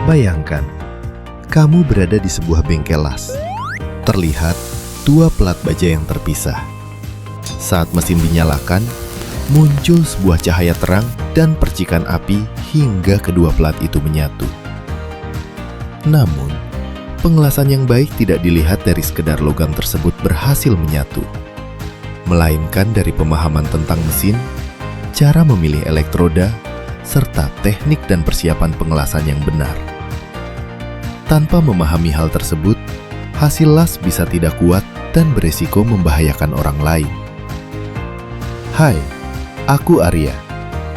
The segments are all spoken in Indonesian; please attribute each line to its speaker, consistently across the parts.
Speaker 1: Bayangkan, kamu berada di sebuah bengkel las. Terlihat dua pelat baja yang terpisah. Saat mesin dinyalakan, muncul sebuah cahaya terang dan percikan api hingga kedua pelat itu menyatu. Namun, pengelasan yang baik tidak dilihat dari sekedar logam tersebut berhasil menyatu, melainkan dari pemahaman tentang mesin, cara memilih elektroda, serta teknik dan persiapan pengelasan yang benar. Tanpa memahami hal tersebut, hasil las bisa tidak kuat dan beresiko membahayakan orang lain. Hai, aku Arya.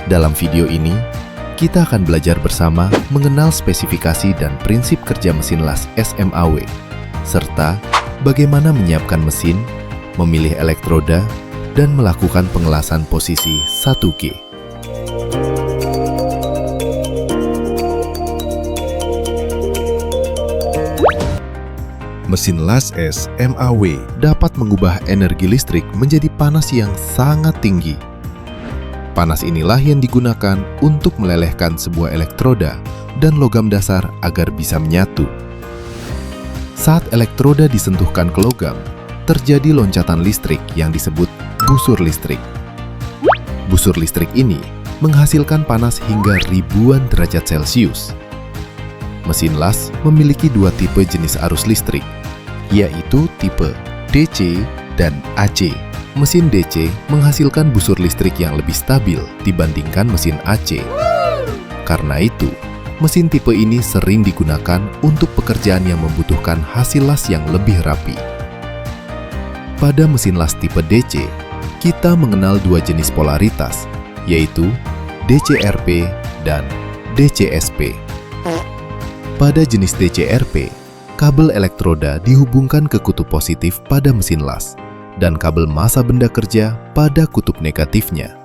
Speaker 1: Dalam video ini, kita akan belajar bersama mengenal spesifikasi dan prinsip kerja mesin las SMAW, serta bagaimana menyiapkan mesin, memilih elektroda, dan melakukan pengelasan posisi 1G. Mesin las SMAW dapat mengubah energi listrik menjadi panas yang sangat tinggi. Panas inilah yang digunakan untuk melelehkan sebuah elektroda dan logam dasar agar bisa menyatu. Saat elektroda disentuhkan ke logam, terjadi loncatan listrik yang disebut busur listrik. Busur listrik ini menghasilkan panas hingga ribuan derajat Celcius. Mesin las memiliki dua tipe jenis arus listrik, yaitu tipe DC dan AC. Mesin DC menghasilkan busur listrik yang lebih stabil dibandingkan mesin AC. Karena itu, mesin tipe ini sering digunakan untuk pekerjaan yang membutuhkan hasil las yang lebih rapi. Pada mesin las tipe DC, kita mengenal dua jenis polaritas, yaitu DCRP dan DCSP. Pada jenis DCRP, kabel elektroda dihubungkan ke kutub positif pada mesin las, dan kabel massa benda kerja pada kutub negatifnya.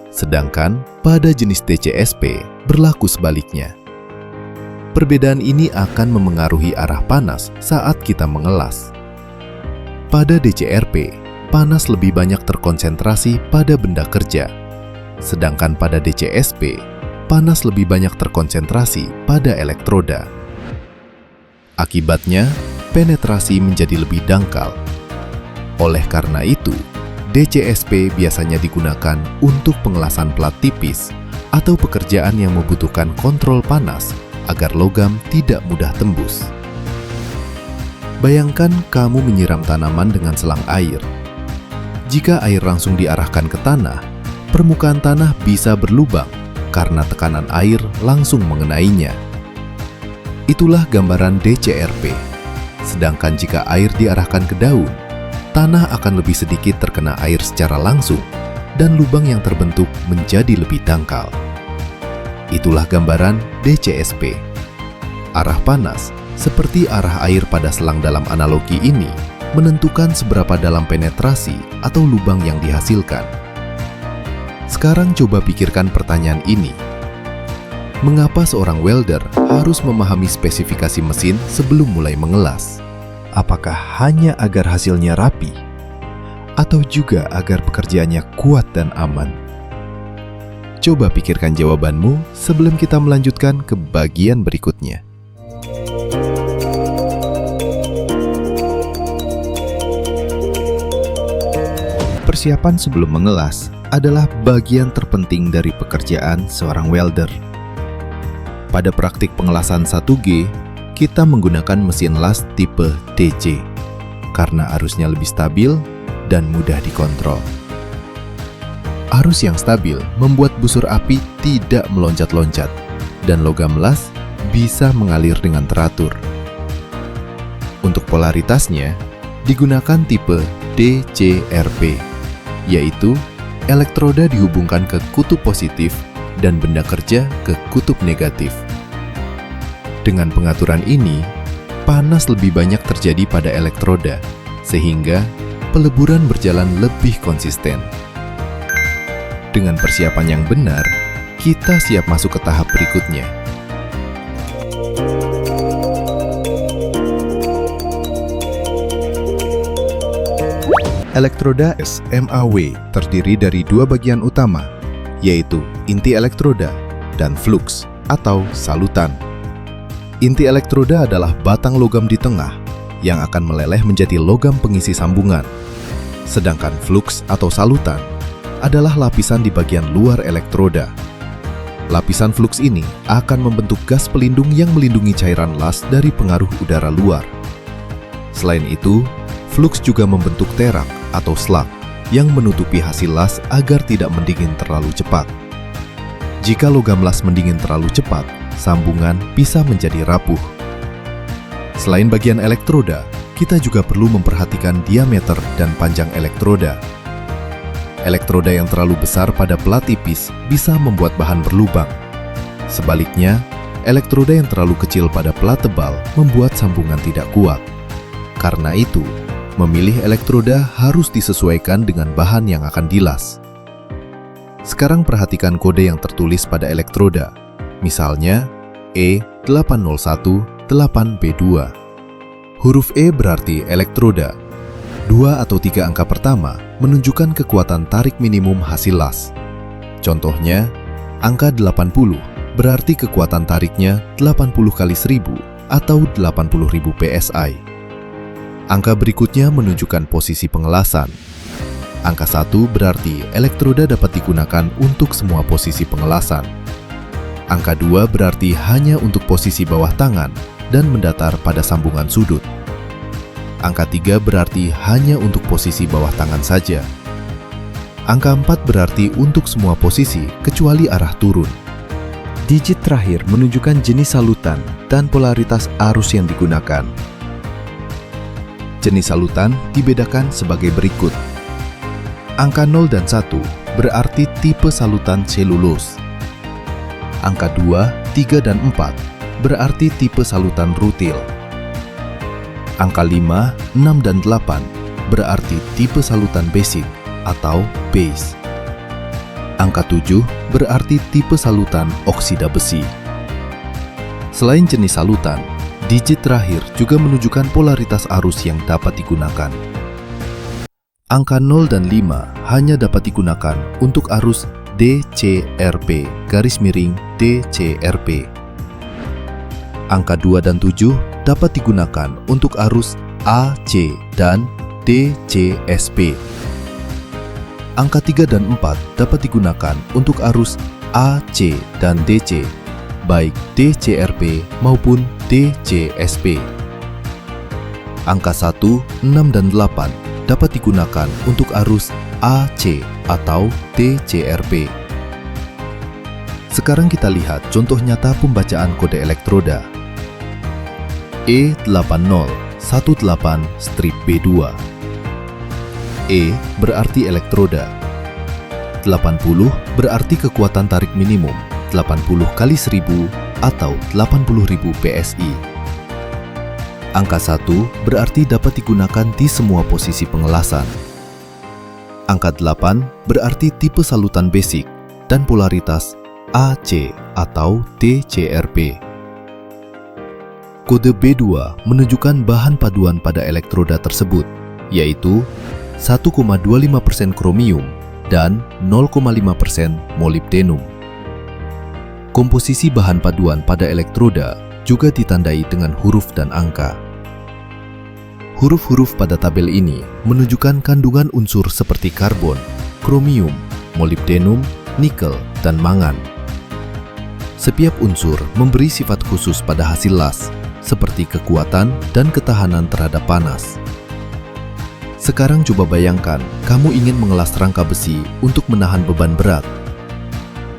Speaker 1: Sedangkan pada jenis DCSP berlaku sebaliknya. Perbedaan ini akan memengaruhi arah panas saat kita mengelas. Pada DCRP, panas lebih banyak terkonsentrasi pada benda kerja, sedangkan pada DCSP, panas lebih banyak terkonsentrasi pada elektroda. Akibatnya, penetrasi menjadi lebih dangkal. Oleh karena itu, DCSP biasanya digunakan untuk pengelasan plat tipis atau pekerjaan yang membutuhkan kontrol panas agar logam tidak mudah tembus. Bayangkan kamu menyiram tanaman dengan selang air. Jika air langsung diarahkan ke tanah, permukaan tanah bisa berlubang karena tekanan air langsung mengenainya. Itulah gambaran DCRP. Sedangkan jika air diarahkan ke daun, tanah akan lebih sedikit terkena air secara langsung dan lubang yang terbentuk menjadi lebih dangkal. Itulah gambaran DCSP. Arah panas, seperti arah air pada selang dalam analogi ini, menentukan seberapa dalam penetrasi atau lubang yang dihasilkan. Sekarang coba pikirkan pertanyaan ini. Mengapa seorang welder harus memahami spesifikasi mesin sebelum mulai mengelas? Apakah hanya agar hasilnya rapi? Atau juga agar pekerjaannya kuat dan aman? Coba pikirkan jawabanmu sebelum kita melanjutkan ke bagian berikutnya. Persiapan sebelum mengelas adalah bagian terpenting dari pekerjaan seorang welder. Pada praktik pengelasan 1G, kita menggunakan mesin las tipe DC karena arusnya lebih stabil dan mudah dikontrol. Arus yang stabil membuat busur api tidak meloncat-loncat dan logam las bisa mengalir dengan teratur. Untuk polaritasnya, digunakan tipe DCRP, yaitu elektroda dihubungkan ke kutub positif dan benda kerja ke kutub negatif. Dengan pengaturan ini, panas lebih banyak terjadi pada elektroda, sehingga peleburan berjalan lebih konsisten. Dengan persiapan yang benar, kita siap masuk ke tahap berikutnya. Elektroda SMAW terdiri dari dua bagian utama, yaitu inti elektroda dan flux atau salutan. Inti elektroda adalah batang logam di tengah yang akan meleleh menjadi logam pengisi sambungan. Sedangkan flux atau salutan adalah lapisan di bagian luar elektroda. Lapisan flux ini akan membentuk gas pelindung yang melindungi cairan las dari pengaruh udara luar. Selain itu, flux juga membentuk terak atau slug yang menutupi hasil las agar tidak mendingin terlalu cepat. Jika logam las mendingin terlalu cepat, sambungan bisa menjadi rapuh. Selain bagian elektroda, kita juga perlu memperhatikan diameter dan panjang elektroda. Elektroda yang terlalu besar pada pelat tipis bisa membuat bahan berlubang. Sebaliknya, elektroda yang terlalu kecil pada pelat tebal membuat sambungan tidak kuat. Karena itu, memilih elektroda harus disesuaikan dengan bahan yang akan dilas. Sekarang perhatikan kode yang tertulis pada elektroda. Misalnya, E8018B2. Huruf E berarti elektroda. 2 atau 3 angka pertama menunjukkan kekuatan tarik minimum hasil las. Contohnya, angka 80 berarti kekuatan tariknya 80 kali 1000 atau 80.000 PSI. Angka berikutnya menunjukkan posisi pengelasan. Angka 1 berarti elektroda dapat digunakan untuk semua posisi pengelasan. Angka 2 berarti hanya untuk posisi bawah tangan dan mendatar pada sambungan sudut. Angka 3 berarti hanya untuk posisi bawah tangan saja. Angka 4 berarti untuk semua posisi kecuali arah turun. Digit terakhir menunjukkan jenis salutan dan polaritas arus yang digunakan. Jenis salutan dibedakan sebagai berikut. Angka 0 dan 1 berarti tipe salutan selulos. Angka 2, 3, dan 4 berarti tipe salutan rutil. Angka 5, 6, dan 8 berarti tipe salutan basic atau base. Angka 7 berarti tipe salutan oksida besi. Selain jenis salutan, digit terakhir juga menunjukkan polaritas arus yang dapat digunakan. Angka 0 dan 5 hanya dapat digunakan untuk arus DCRP _DCRP. Angka 2 dan 7 dapat digunakan untuk arus AC dan DCSP. Angka 3 dan 4 dapat digunakan untuk arus AC dan DC, baik DCRP maupun DCSP. Angka 1, 6, dan 8 dapat digunakan untuk arus AC atau DCRP. Sekarang kita lihat contoh nyata pembacaan kode elektroda. E8018-B2. E berarti elektroda. 80 berarti kekuatan tarik minimum 80 kali 1000 atau 80.000 PSI. Angka 1 berarti dapat digunakan di semua posisi pengelasan. Angka 8 berarti tipe salutan basic dan polaritas AC atau DCRP. Kode B2 menunjukkan bahan paduan pada elektroda tersebut, yaitu 1,25% kromium dan 0,5% molibdenum. Komposisi bahan paduan pada elektroda juga ditandai dengan huruf dan angka. Huruf-huruf pada tabel ini menunjukkan kandungan unsur seperti karbon, kromium, molibdenum, nikel, dan mangan. Setiap unsur memberi sifat khusus pada hasil las, seperti kekuatan dan ketahanan terhadap panas. Sekarang coba bayangkan, kamu ingin mengelas rangka besi untuk menahan beban berat.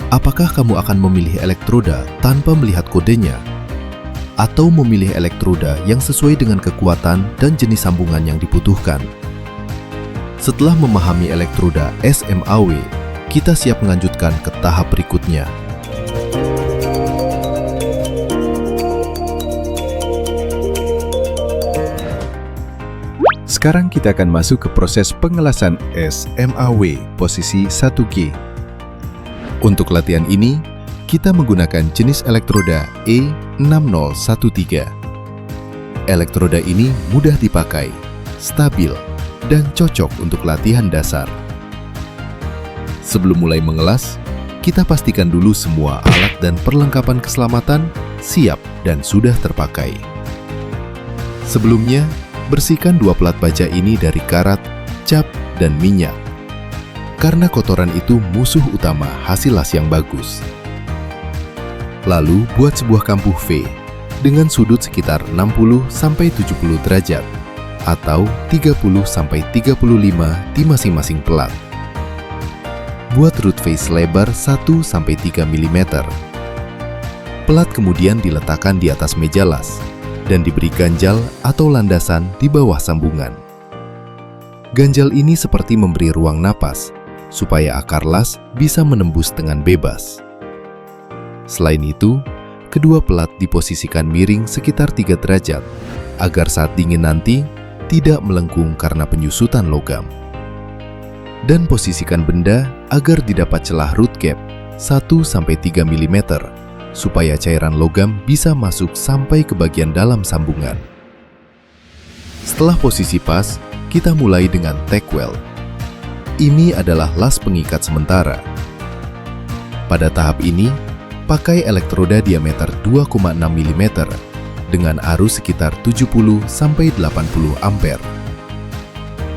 Speaker 1: Apakah kamu akan memilih elektroda tanpa melihat kodenya? Atau memilih elektroda yang sesuai dengan kekuatan dan jenis sambungan yang dibutuhkan? Setelah memahami elektroda SMAW, kita siap melanjutkan ke tahap berikutnya. Sekarang kita akan masuk ke proses pengelasan SMAW posisi 1G. Untuk latihan ini, kita menggunakan jenis elektroda E6013. Elektroda ini mudah dipakai, stabil, dan cocok untuk latihan dasar. Sebelum mulai mengelas, kita pastikan dulu semua alat dan perlengkapan keselamatan siap dan sudah terpakai. Sebelumnya, bersihkan dua pelat baja ini dari karat, cap, dan minyak. Karena kotoran itu musuh utama hasil las yang bagus. Lalu, buat sebuah kampuh V dengan sudut sekitar 60-70 derajat atau 30-35 di masing-masing pelat. Buat root face lebar 1-3 mm. Pelat kemudian diletakkan di atas meja las dan diberi ganjal atau landasan di bawah sambungan. Ganjal ini seperti memberi ruang napas supaya akar las bisa menembus dengan bebas. Selain itu, kedua pelat diposisikan miring sekitar 3 derajat agar saat dingin nanti tidak melengkung karena penyusutan logam. Dan posisikan benda agar didapat celah root gap 1-3 mm supaya cairan logam bisa masuk sampai ke bagian dalam sambungan. Setelah posisi pas, kita mulai dengan tack weld. Ini adalah las pengikat sementara. Pada tahap ini, pakai elektroda diameter 2,6 mm dengan arus sekitar 70-80 ampere.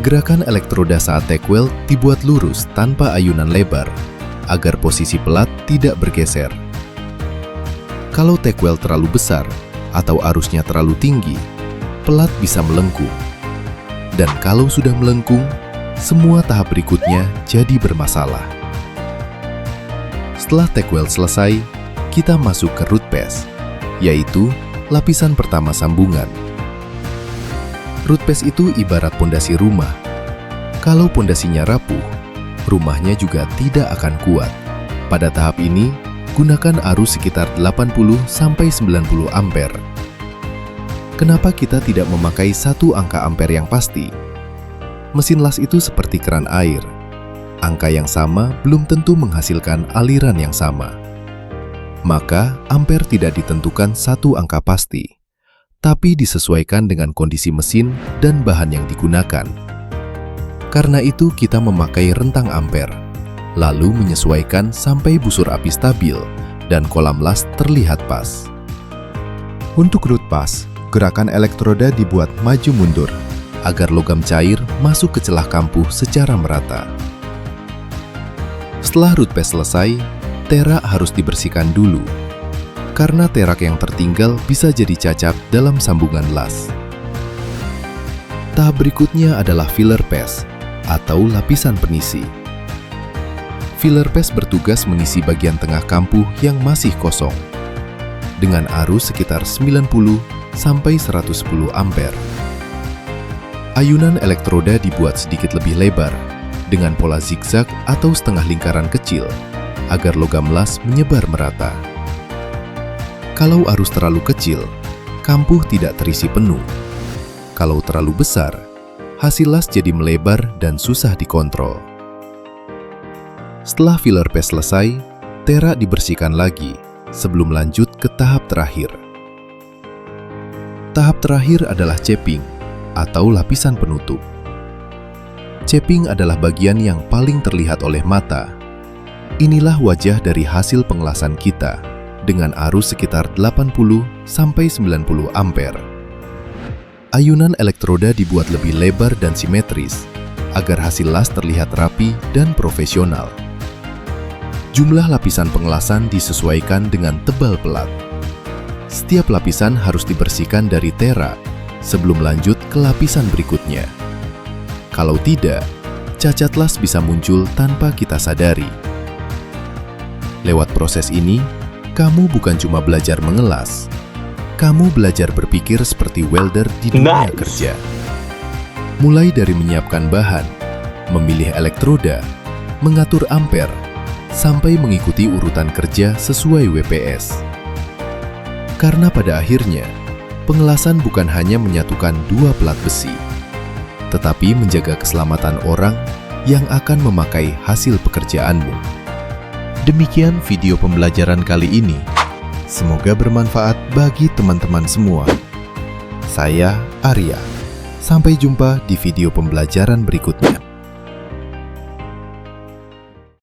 Speaker 1: Gerakan elektroda saat tack weld dibuat lurus tanpa ayunan lebar, agar posisi pelat tidak bergeser. Kalau tack weld terlalu besar atau arusnya terlalu tinggi, pelat bisa melengkung. Dan kalau sudah melengkung, semua tahap berikutnya jadi bermasalah. Setelah tack weld selesai, kita masuk ke root pass, yaitu lapisan pertama sambungan. Root pass itu ibarat pondasi rumah. Kalau pondasinya rapuh, rumahnya juga tidak akan kuat. Pada tahap ini, gunakan arus sekitar 80-90 ampere. Kenapa kita tidak memakai satu angka ampere yang pasti? Mesin las itu seperti keran air. Angka yang sama belum tentu menghasilkan aliran yang sama. Maka, ampere tidak ditentukan satu angka pasti, tapi disesuaikan dengan kondisi mesin dan bahan yang digunakan. Karena itu, kita memakai rentang ampere, lalu menyesuaikan sampai busur api stabil dan kolam las terlihat pas. Untuk root pass, gerakan elektroda dibuat maju mundur agar logam cair masuk ke celah kampuh secara merata. Setelah root pass selesai, terak harus dibersihkan dulu, karena terak yang tertinggal bisa jadi cacat dalam sambungan las. Tahap berikutnya adalah filler pass atau lapisan penisi. Filler pass bertugas mengisi bagian tengah kampuh yang masih kosong dengan arus sekitar 90-110 ampere. Ayunan elektroda dibuat sedikit lebih lebar dengan pola zigzag atau setengah lingkaran kecil agar logam las menyebar merata. Kalau arus terlalu kecil, kampuh tidak terisi penuh. Kalau terlalu besar, hasil las jadi melebar dan susah dikontrol. Setelah filler pass selesai, terak dibersihkan lagi sebelum lanjut ke tahap terakhir. Tahap terakhir adalah capping atau lapisan penutup. Capping adalah bagian yang paling terlihat oleh mata. Inilah wajah dari hasil pengelasan kita dengan arus sekitar 80-90 ampere. Ayunan elektroda dibuat lebih lebar dan simetris agar hasil las terlihat rapi dan profesional. Jumlah lapisan pengelasan disesuaikan dengan tebal pelat. Setiap lapisan harus dibersihkan dari terak sebelum lanjut ke lapisan berikutnya. Kalau tidak, cacat las bisa muncul tanpa kita sadari. Lewat proses ini, kamu bukan cuma belajar mengelas, kamu belajar berpikir seperti welder di dunia kerja. Mulai dari menyiapkan bahan, memilih elektroda, mengatur ampere, sampai mengikuti urutan kerja sesuai WPS. Karena pada akhirnya, pengelasan bukan hanya menyatukan dua pelat besi, tetapi menjaga keselamatan orang yang akan memakai hasil pekerjaanmu. Demikian video pembelajaran kali ini. Semoga bermanfaat bagi teman-teman semua. Saya Arya. Sampai jumpa di video pembelajaran berikutnya.